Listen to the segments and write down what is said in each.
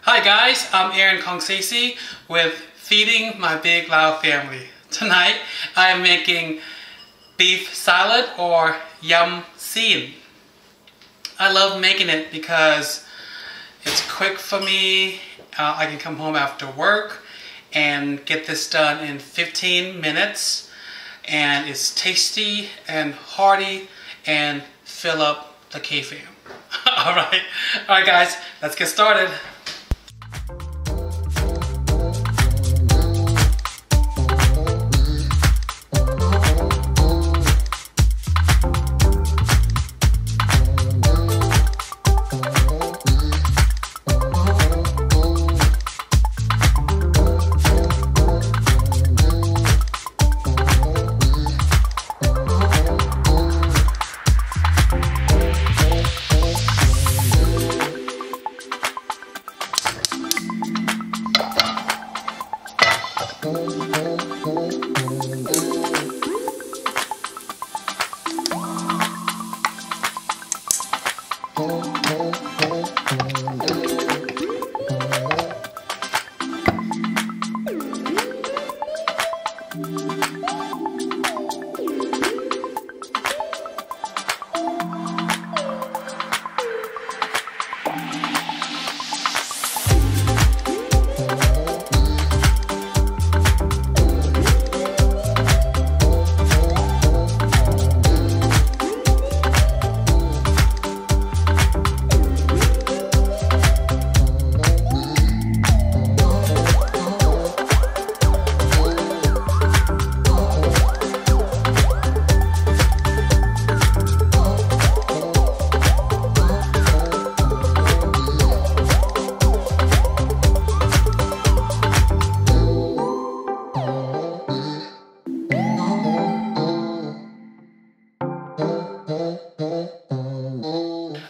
Hi guys, I'm Aaron Kongsisi with Feeding My Big Lao Family. Tonight I am making beef salad or yum xin. I love making it because it's quick for me. I can come home after work and get this done in 15 minutes, and it's tasty and hearty and fill up the K-fam. Alright guys, let's get started.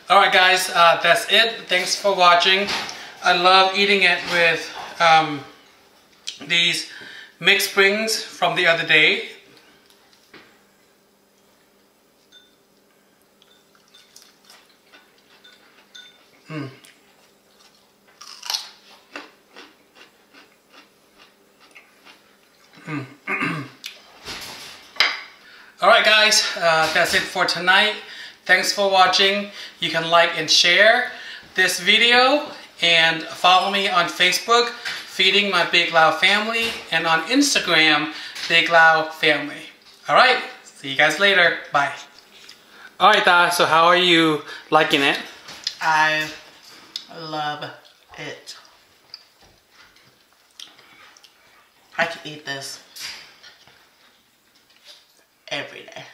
Alright guys, that's it. Thanks for watching. I love eating it with these mixed springs from the other day. Alright guys, that's it for tonight. Thanks for watching. You can like and share this video and follow me on Facebook, Feeding My Big Lao Family, and on Instagram, Big Lao Family. Alright, see you guys later. Bye. Alright, Da, so how are you liking it? I love it. I could eat this every day.